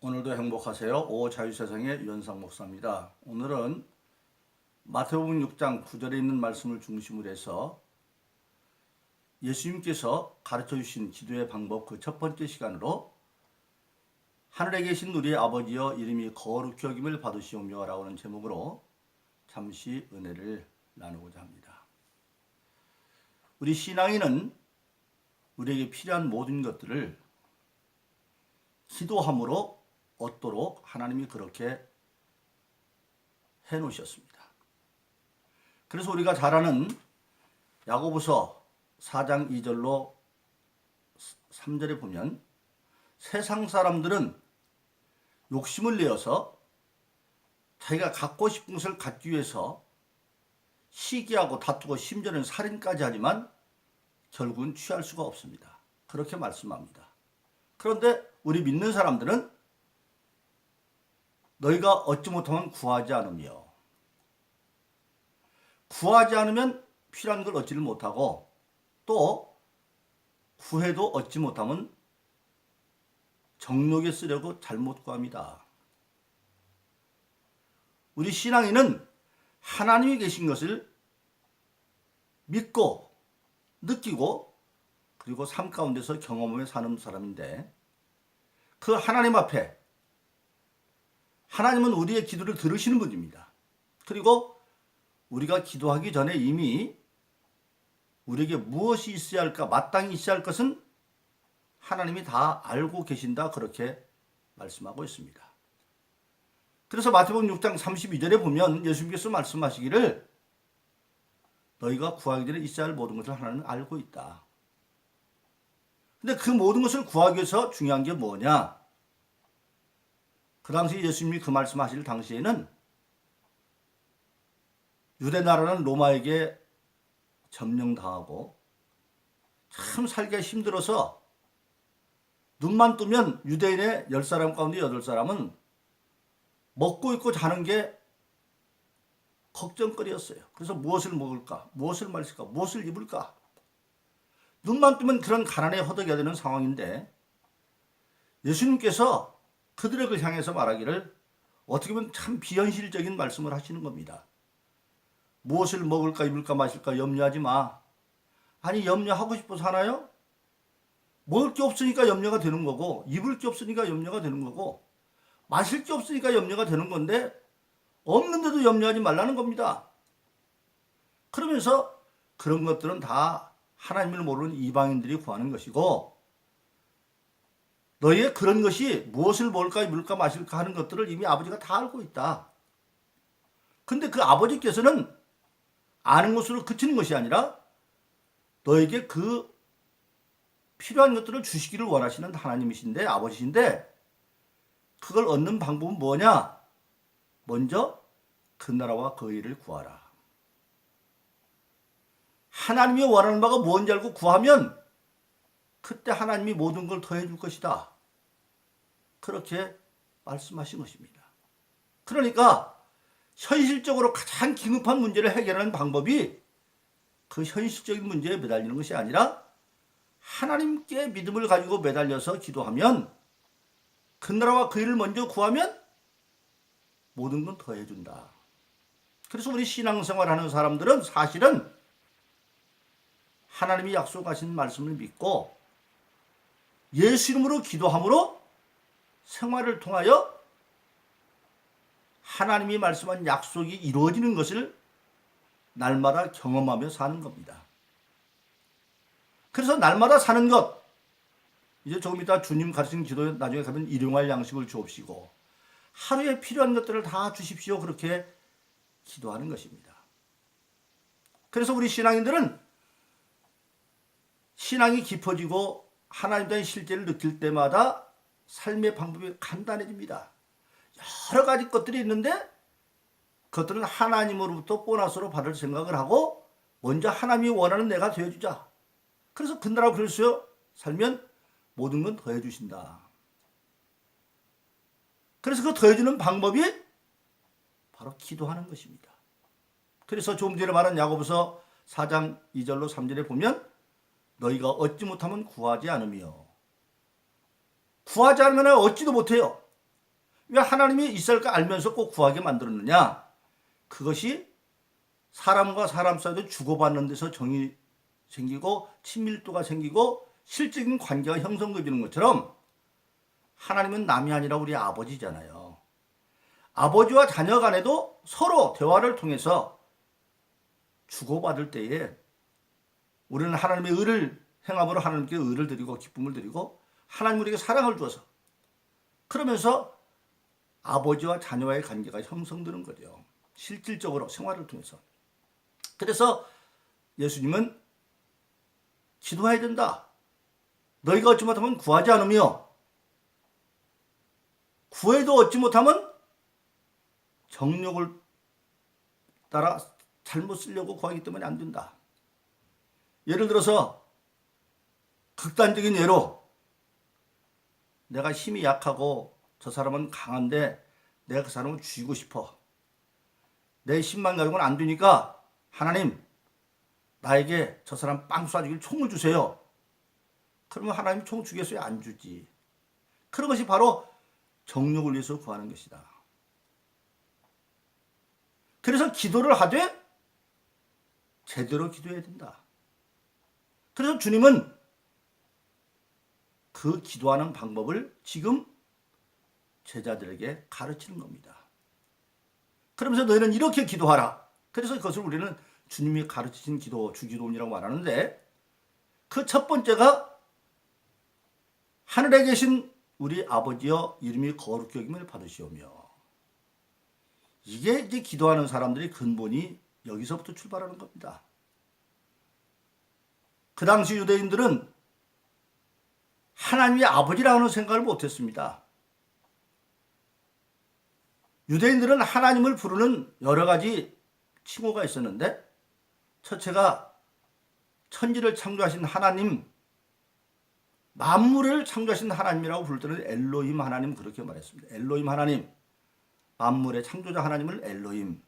오늘도 행복하세요. 오자유세상의 유현상 목사입니다. 오늘은 마태복음 6장 9절에 있는 말씀을 중심으로 해서 예수님께서 가르쳐 주신 기도의 방법 그 첫 번째 시간으로 하늘에 계신 우리의 아버지여 이름이 거룩히 여김을 받으시오며 라고 하는 제목으로 잠시 은혜를 나누고자 합니다. 우리 신앙인은 우리에게 필요한 모든 것들을 기도함으로 얻도록 하나님이 그렇게 해놓으셨습니다. 그래서 우리가 잘 아는 야고보서 4장 2절로 3절에 보면 세상 사람들은 욕심을 내어서 자기가 갖고 싶은 것을 갖기 위해서 시기하고 다투고 심지어는 살인까지 하지만 결국은 취할 수가 없습니다. 그렇게 말씀합니다. 그런데 우리 믿는 사람들은 너희가 얻지 못하면 구하지 않으며 구하지 않으면 필요한 걸 얻지를 못하고 또 구해도 얻지 못하면 정욕에 쓰려고 잘못 구합니다. 우리 신앙인은 하나님이 계신 것을 믿고 느끼고 그리고 삶 가운데서 경험하며 사는 사람인데 그 하나님 앞에 하나님은 우리의 기도를 들으시는 분입니다. 그리고 우리가 기도하기 전에 이미 우리에게 무엇이 있어야 할까, 마땅히 있어야 할 것은 하나님이 다 알고 계신다 그렇게 말씀하고 있습니다. 그래서 마태복음 6장 32절에 보면 예수님께서 말씀하시기를 너희가 구하기 전에 있어야 할 모든 것을 하나님은 알고 있다. 근데 그 모든 것을 구하기 위해서 중요한 게 뭐냐? 그 당시 예수님이 그 말씀하실 당시에는 유대 나라는 로마에게 점령당하고 참 살기가 힘들어서 눈만 뜨면 유대인의 10사람 가운데 8사람은 먹고 입고 자는 게 걱정거리였어요. 그래서 무엇을 먹을까? 무엇을 마실까? 무엇을 입을까? 눈만 뜨면 그런 가난에 허덕여야 되는 상황인데 예수님께서 그들을 향해서 말하기를 어떻게 보면 참 비현실적인 말씀을 하시는 겁니다. 무엇을 먹을까 입을까 마실까 염려하지 마. 아니 염려하고 싶어서 하나요? 먹을 게 없으니까 염려가 되는 거고 입을 게 없으니까 염려가 되는 거고 마실 게 없으니까 염려가 되는 건데 없는데도 염려하지 말라는 겁니다. 그러면서 그런 것들은 다 하나님을 모르는 이방인들이 구하는 것이고 너희의 그런 것이 무엇을 먹을까 입을까 마실까 하는 것들을 이미 아버지가 다 알고 있다. 근데 그 아버지께서는 아는 것으로 그치는 것이 아니라 너에게 그 필요한 것들을 주시기를 원하시는 하나님이신데 아버지신데 그걸 얻는 방법은 뭐냐? 먼저 그 나라와 그 일을 구하라. 하나님이 원하는 바가 뭔지 알고 구하면 그때 하나님이 모든 걸 더해 줄 것이다. 그렇게 말씀하신 것입니다. 그러니까 현실적으로 가장 긴급한 문제를 해결하는 방법이 그 현실적인 문제에 매달리는 것이 아니라 하나님께 믿음을 가지고 매달려서 기도하면 그 나라와 그 일을 먼저 구하면 모든 건 더해 준다. 그래서 우리 신앙생활하는 사람들은 사실은 하나님이 약속하신 말씀을 믿고 예수 이름으로 기도함으로 생활을 통하여 하나님이 말씀한 약속이 이루어지는 것을 날마다 경험하며 사는 겁니다. 그래서 날마다 사는 것, 이제 조금 이따 주님 가르치는 기도에 나중에 가면 일용할 양식을 주옵시고 하루에 필요한 것들을 다 주십시오. 그렇게 기도하는 것입니다. 그래서 우리 신앙인들은 신앙이 깊어지고 하나님에 대한 실제를 느낄 때마다 삶의 방법이 간단해집니다. 여러 가지 것들이 있는데 그것들은 하나님으로부터 보너스로 받을 생각을 하고 먼저 하나님이 원하는 내가 되어주자. 그래서 그 나라 그리스도여 살면 모든 건 더해 주신다. 그래서 그 더해주는 방법이 바로 기도하는 것입니다. 그래서 조금 전에 말한 야고보서 4장 2절로 3절에 보면 너희가 얻지 못하면 구하지 않으며 구하지 않으면 얻지도 못해요. 왜 하나님이 있을 걸 알면서 꼭 구하게 만들었느냐? 그것이 사람과 사람 사이도 주고받는 데서 정이 생기고 친밀도가 생기고 실적인 관계가 형성되는 것처럼 하나님은 남이 아니라 우리 아버지잖아요. 아버지와 자녀 간에도 서로 대화를 통해서 주고받을 때에 우리는 하나님의 의를 행함으로 하나님께 의를 드리고 기쁨을 드리고 하나님 우리에게 사랑을 주어서 그러면서 아버지와 자녀와의 관계가 형성되는 거죠. 실질적으로 생활을 통해서. 그래서 예수님은 기도해야 된다. 너희가 얻지 못하면 구하지 않으며 구해도 얻지 못하면 정욕을 따라 잘못 쓰려고 구하기 때문에 안 된다. 예를 들어서 극단적인 예로 내가 힘이 약하고 저 사람은 강한데 내가 그 사람을 죽이고 싶어. 내 힘만 가지고는 안 되니까 하나님 나에게 저 사람 빵 쏴주길 총을 주세요. 그러면 하나님이 총 주겠어요? 안 주지. 그런 것이 바로 정욕을 위해서 구하는 것이다. 그래서 기도를 하되 제대로 기도해야 된다. 그래서 주님은 그 기도하는 방법을 지금 제자들에게 가르치는 겁니다. 그러면서 너희는 이렇게 기도하라. 그래서 그것을 우리는 주님이 가르치신 기도, 주기도문이라고 말하는데 그 첫 번째가 하늘에 계신 우리 아버지여 이름이 거룩히 여김을 받으시오며 이게 이제 기도하는 사람들의 근본이 여기서부터 출발하는 겁니다. 그 당시 유대인들은 하나님이 아버지라는 생각을 못했습니다. 유대인들은 하나님을 부르는 여러 가지 칭호가 있었는데 첫째가 천지를 창조하신 하나님, 만물을 창조하신 하나님이라고 부를 때는 엘로힘 하나님 그렇게 말했습니다. 엘로힘 하나님, 만물의 창조자 하나님을 엘로힘.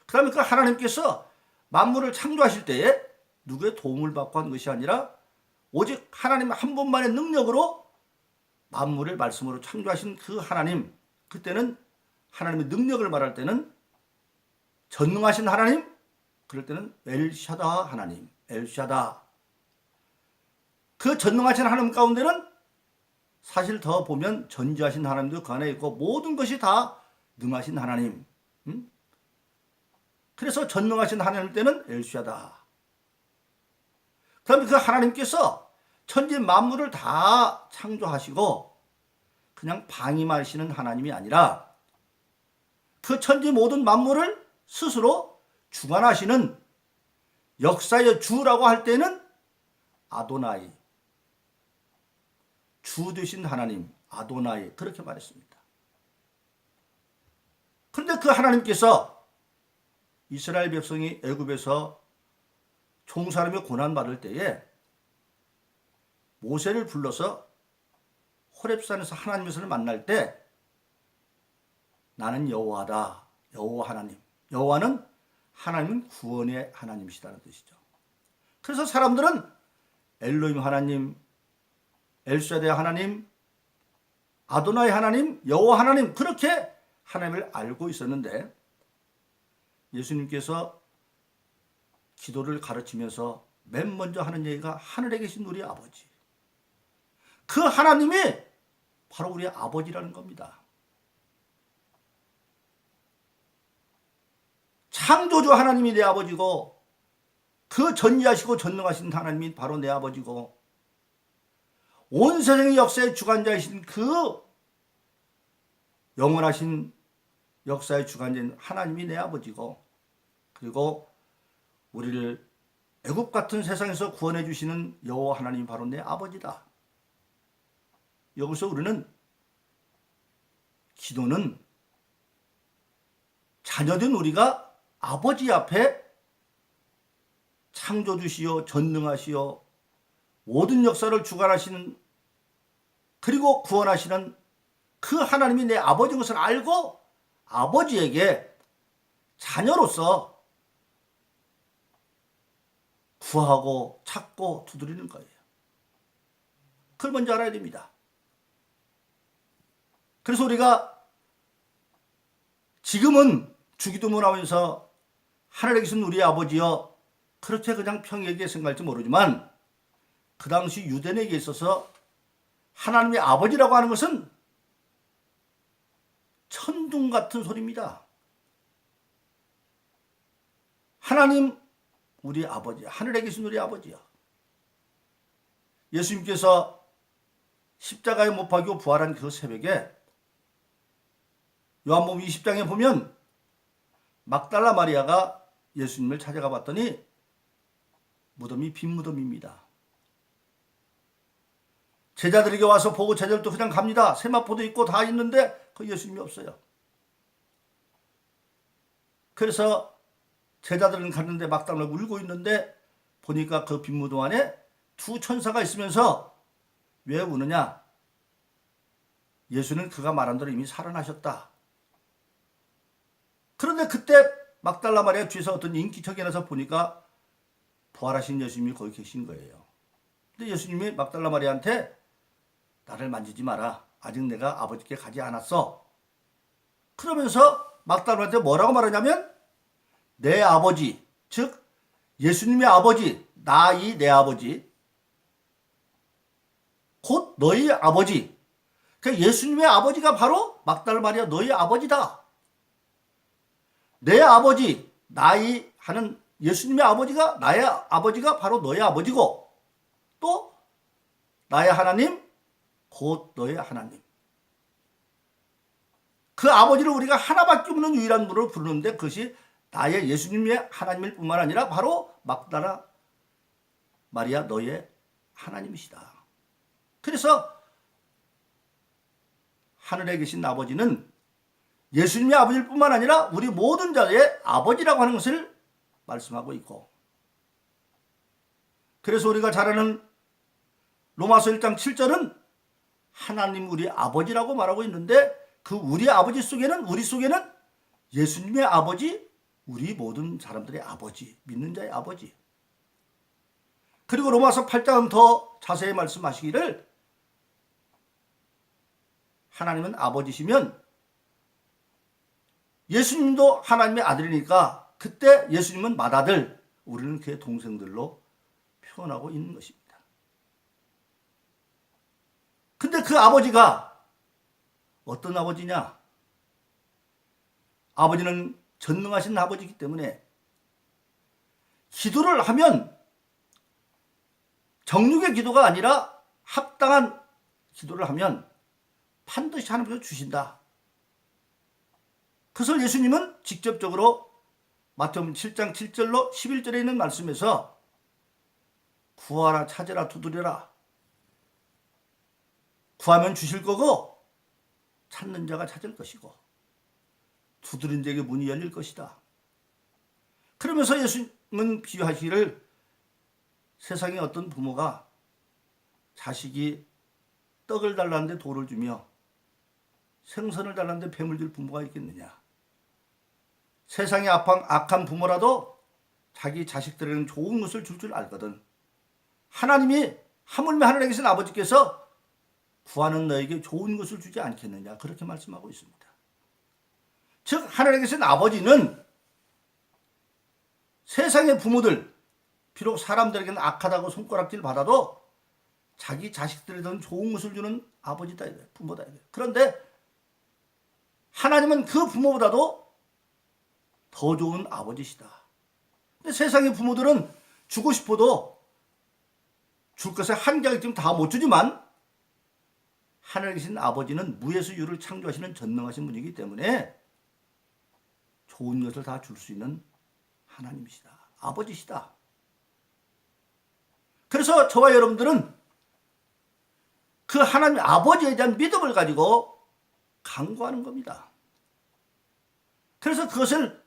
그 다음에 그 하나님께서 만물을 창조하실 때에 누구의 도움을 받고 한 것이 아니라 오직 하나님 한 분만의 능력으로 만물을 말씀으로 창조하신 그 하나님, 그때는 하나님의 능력을 말할 때는 전능하신 하나님, 그럴 때는 엘샤다 하나님, 엘샤다. 그 전능하신 하나님 가운데는 사실 더 보면 전지하신 하나님도 그 안에 있고 모든 것이 다 능하신 하나님. 그래서 전능하신 하나님 때는 엘샤다. 그다음에 그 하나님께서 천지 만물을 다 창조하시고 그냥 방임하시는 하나님이 아니라 그 천지 모든 만물을 스스로 주관하시는 역사의 주라고 할 때는 아도나이, 주 되신 하나님, 아도나이 그렇게 말했습니다. 그런데 그 하나님께서 이스라엘 백성이 애굽에서 종살림의 고난받을 때에 모세를 불러서 호렙산에서 하나님을 만날 때 나는 여호와다. 여호와 하나님. 여호와는 하나님은 구원의 하나님이시다는 뜻이죠. 그래서 사람들은 엘로힘 하나님, 엘샤데 하나님, 아도나이 하나님, 여호와 하나님 그렇게 하나님을 알고 있었는데 예수님께서 기도를 가르치면서 맨 먼저 하는 얘기가 하늘에 계신 우리 아버지. 그 하나님이 바로 우리 아버지라는 겁니다. 창조주 하나님이 내 아버지고 그 전지하시고 전능하신 하나님이 바로 내 아버지고 온 세상의 역사의 주관자이신 그 영원하신 역사의 주관자인 하나님이 내 아버지고 그리고 우리를 애굽 같은 세상에서 구원해 주시는 여호와 하나님이 바로 내 아버지다. 여기서 우리는 기도는 자녀된 우리가 아버지 앞에 창조주시오 전능하시오 모든 역사를 주관하시는 그리고 구원하시는 그 하나님이 내 아버지인 것을 알고 아버지에게 자녀로서 구하고 찾고 두드리는 거예요. 그걸 먼저 알아야 됩니다. 그래서 우리가 지금은 주기도문하면서 하늘에 계신 우리 아버지여, 그렇게 그냥 평이하게 생각할지 모르지만 그 당시 유대인에게 있어서 하나님의 아버지라고 하는 것은 천둥 같은 소리입니다. 하나님 우리 아버지, 하늘에 계신 우리 아버지요. 예수님께서 십자가에 못 박이고 부활한 그 새벽에 요한복음 20장에 보면 막달라 마리아가 예수님을 찾아가 봤더니 무덤이 빈 무덤입니다. 제자들에게 와서 보고 제자들도 그냥 갑니다. 세마포도 있고 다 있는데 그 예수님이 없어요. 그래서 제자들은 갔는데 막달라가 울고 있는데 보니까 그 빈 무덤 안에 두 천사가 있으면서 왜 우느냐? 예수는 그가 말한 대로 이미 살아나셨다. 그런데 그때 막달라 마리아 뒤에서 어떤 인기척이 나서 보니까 부활하신 예수님이 거기 계신 거예요. 근데 예수님이 막달라 마리아한테 나를 만지지 마라. 아직 내가 아버지께 가지 않았어. 그러면서 막달라 마리아한테 뭐라고 말하냐면 내 아버지, 즉 예수님의 아버지, 나이 내 아버지, 곧 너희 아버지. 그러니까 예수님의 아버지가 바로 막달라 마리아 너희 아버지다. 내 아버지, 나이 하는 예수님의 아버지가 나의 아버지가 바로 너의 아버지고 또 나의 하나님, 곧 너의 하나님. 그 아버지를 우리가 하나밖에 없는 유일한 분으로 부르는데 그것이 나의 예수님의 하나님일 뿐만 아니라 바로 막달라 마리아 너의 하나님이시다. 그래서 하늘에 계신 아버지는 예수님의 아버지일 뿐만 아니라 우리 모든 자의 아버지라고 하는 것을 말씀하고 있고, 그래서 우리가 잘 아는 로마서 1장 7절은 하나님 우리 아버지라고 말하고 있는데 그 우리 아버지 속에는 우리 속에는 예수님의 아버지, 우리 모든 사람들의 아버지, 믿는 자의 아버지. 그리고 로마서 8장은 더 자세히 말씀하시기를 하나님은 아버지시면 예수님도 하나님의 아들이니까 그때 예수님은 맏아들, 우리는 그의 동생들로 표현하고 있는 것입니다. 근데 그 아버지가 어떤 아버지냐? 아버지는 전능하신 아버지이기 때문에 기도를 하면 정욕의 기도가 아니라 합당한 기도를 하면 반드시 하나님께서 주신다. 그것을 예수님은 직접적으로 마태복음 7장 7절로 11절에 있는 말씀에서 구하라, 찾으라, 두드려라. 구하면 주실 거고 찾는 자가 찾을 것이고 두드린 자에게 문이 열릴 것이다. 그러면서 예수님은 비유하시기를 세상에 어떤 부모가 자식이 떡을 달라는데 돌을 주며 생선을 달라는데 뱀을 줄 부모가 있겠느냐. 세상에 악한 부모라도 자기 자식들에게는 좋은 것을 줄 줄 알거든. 하나님이 하물며 하늘에 계신 아버지께서 구하는 너에게 좋은 것을 주지 않겠느냐, 그렇게 말씀하고 있습니다. 즉 하늘에 계신 아버지는 세상의 부모들, 비록 사람들에게는 악하다고 손가락질 받아도 자기 자식들에게는 좋은 것을 주는 아버지다, 부모다. 그런데 하나님은 그 부모보다도 더 좋은 아버지시다. 근데 세상의 부모들은 주고 싶어도 줄 것에 한계가 있으면 다 못 주지만 하늘에 계신 아버지는 무에서 유를 창조하시는 전능하신 분이기 때문에 좋은 것을 다 줄 수 있는 하나님이시다. 아버지시다. 그래서 저와 여러분들은 그 하나님 아버지에 대한 믿음을 가지고 간구하는 겁니다. 그래서 그것을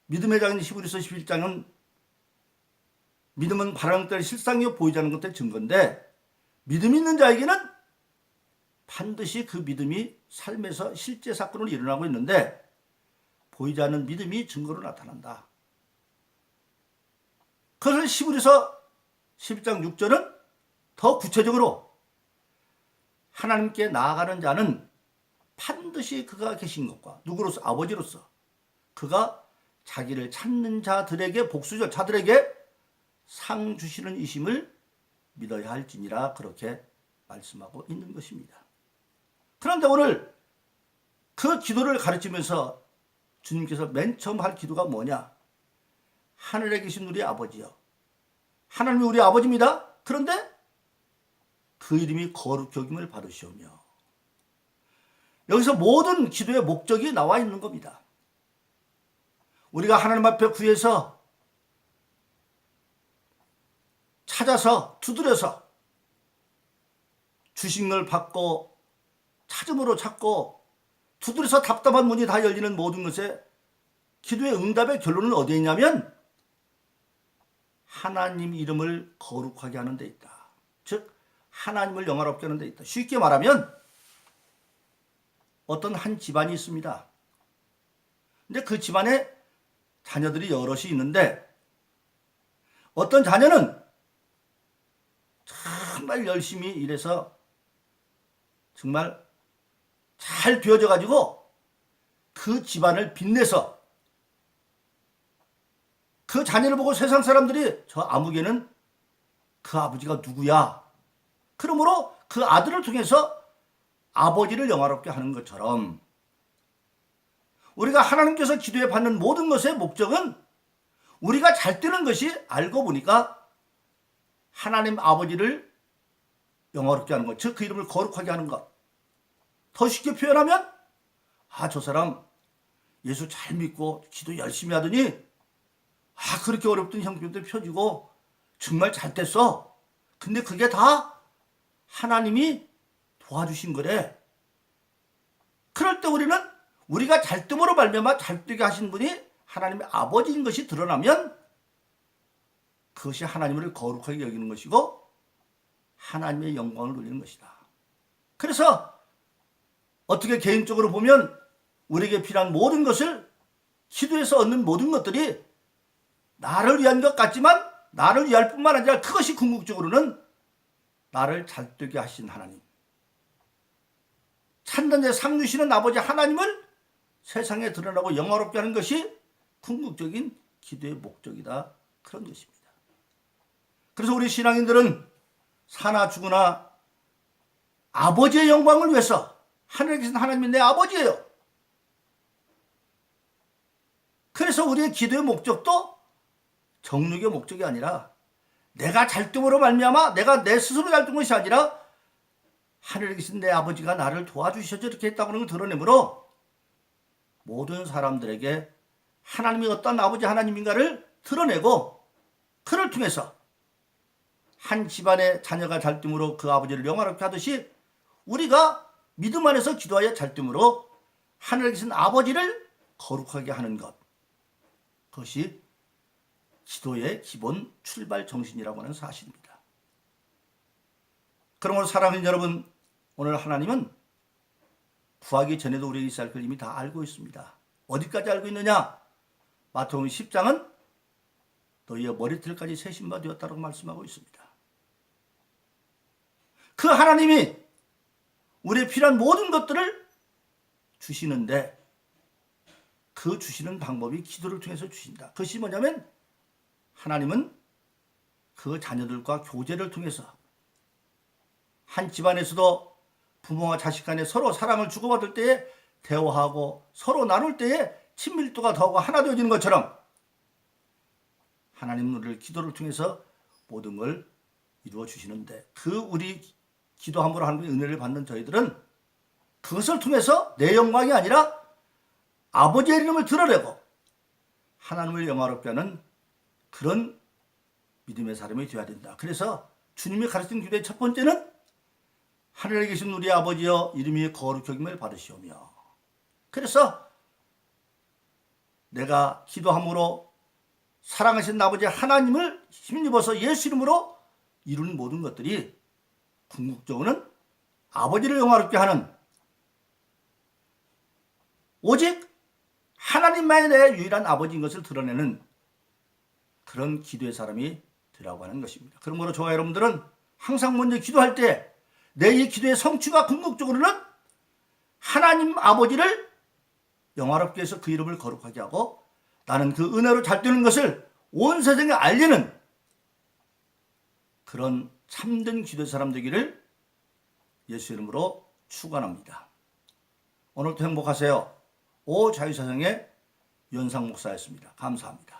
믿음의 장인 히브리서 11장은 믿음은 바라는 것들의 실상이요 보이지 않는 것들의 증거인데 믿음 있는 자에게는 반드시 그 믿음이 삶에서 실제 사건으로 일어나고 있는데 보이지 않는 믿음이 증거로 나타난다. 그것을 히브리서 11장 6절은 더 구체적으로 하나님께 나아가는 자는 반드시 그가 계신 것과 누구로서? 아버지로서 그가 자기를 찾는 자들에게 복수죠. 자들에게 상 주시는 이심을 믿어야 할지니라 그렇게 말씀하고 있는 것입니다. 그런데 오늘 그 기도를 가르치면서 주님께서 맨 처음 할 기도가 뭐냐? 하늘에 계신 우리 아버지여. 하나님이 우리 아버지입니다. 그런데 그 이름이 거룩히 여김을 받으시오며. 여기서 모든 기도의 목적이 나와 있는 겁니다. 우리가 하나님 앞에 구해서 찾아서 두드려서 주신 걸 받고 찾음으로 찾고 두드려서 답답한 문이 다 열리는 모든 것에 기도의 응답의 결론은 어디에 있냐면 하나님 이름을 거룩하게 하는 데 있다. 즉 하나님을 영화롭게 하는 데 있다. 쉽게 말하면 어떤 한 집안이 있습니다. 근데 그 집안에 자녀들이 여럿이 있는데 어떤 자녀는 정말 열심히 일해서 정말 잘 되어져 가지고 그 집안을 빛내서 그 자녀를 보고 세상 사람들이 저 아무개는 그 아버지가 누구야? 그러므로 그 아들을 통해서 아버지를 영화롭게 하는 것처럼 우리가 하나님께서 기도에 받는 모든 것의 목적은 우리가 잘 되는 것이 알고 보니까 하나님 아버지를 영화롭게 하는 것, 즉 그 이름을 거룩하게 하는 것. 더 쉽게 표현하면 저 사람 예수 잘 믿고 기도 열심히 하더니 그렇게 어렵던 형편도 펴지고 정말 잘 됐어. 근데 그게 다 하나님이 도와주신 거래. 그럴 때 우리는 우리가 잘됨으로 말미암아 잘되게 하신 분이 하나님의 아버지인 것이 드러나면 그것이 하나님을 거룩하게 여기는 것이고 하나님의 영광을 돌리는 것이다. 그래서 어떻게 개인적으로 보면 우리에게 필요한 모든 것을 기도에서 얻는 모든 것들이 나를 위한 것 같지만 나를 위할 뿐만 아니라 그것이 궁극적으로는 나를 잘되게 하신 하나님, 찾는 데 상 주시는 아버지 하나님을 세상에 드러나고 영화롭게 하는 것이 궁극적인 기도의 목적이다. 그런 것입니다. 그래서 우리 신앙인들은 사나 죽으나 아버지의 영광을 위해서 하늘에 계신 하나님이 내 아버지예요. 그래서 우리의 기도의 목적도 정욕의 목적이 아니라 내가 잘됨으로 말미암아 내가 내 스스로 잘된 것이 아니라 하늘에 계신 내 아버지가 나를 도와주셔서 이렇게 했다고 하는 걸 드러내므로 모든 사람들에게 하나님이 어떤 아버지 하나님인가를 드러내고 그를 통해서 한 집안의 자녀가 잘됨으로 그 아버지를 영화롭게 하듯이 우리가 믿음 안에서 기도하여 잘됨으로 하늘에 계신 아버지를 거룩하게 하는 것, 그것이 기도의 기본 출발 정신이라고 하는 사실입니다. 그러므로 사랑하는 여러분, 오늘 하나님은 구하기 전에도 우리에게 있어야 할 걸 이미 다 알고 있습니다. 어디까지 알고 있느냐? 마태복음 10장은 너희의 머리털까지 세신 바 되었다고 말씀하고 있습니다. 그 하나님이 우리의 필요한 모든 것들을 주시는데 그 주시는 방법이 기도를 통해서 주신다. 그것이 뭐냐면 하나님은 그 자녀들과 교제를 통해서 한 집안에서도 부모와 자식 간에 서로 사랑을 주고받을 때에 대화하고 서로 나눌 때에 친밀도가 더하고 하나 되어지는 것처럼 하나님은 우리를 기도를 통해서 모든 걸 이루어 주시는데 그 우리 기도함으로 하나님의 은혜를 받는 저희들은 그것을 통해서 내 영광이 아니라 아버지의 이름을 드러내고 하나님을 영화롭게 하는 그런 믿음의 사람이 되어야 된다. 그래서 주님이 가르친 기도의 첫 번째는 하늘에 계신 우리 아버지여 이름이 거룩히 여김을 받으시오며, 그래서 내가 기도함으로 사랑하신 아버지 하나님을 힘입어서 예수 이름으로 이루는 모든 것들이 궁극적으로는 아버지를 영화롭게 하는 오직 하나님만이 내 유일한 아버지인 것을 드러내는 그런 기도의 사람이 되라고 하는 것입니다. 그러므로 저와 여러분들은 항상 먼저 기도할 때 내 이 기도의 성취가 궁극적으로는 하나님 아버지를 영화롭게 해서 그 이름을 거룩하게 하고 나는 그 은혜로 잘 되는 것을 온 세상에 알리는 그런 참된 기도의 사람 되기를 예수 이름으로 축원합니다. 오늘도 행복하세요. 오 자유사상의 유현상 목사였습니다. 감사합니다.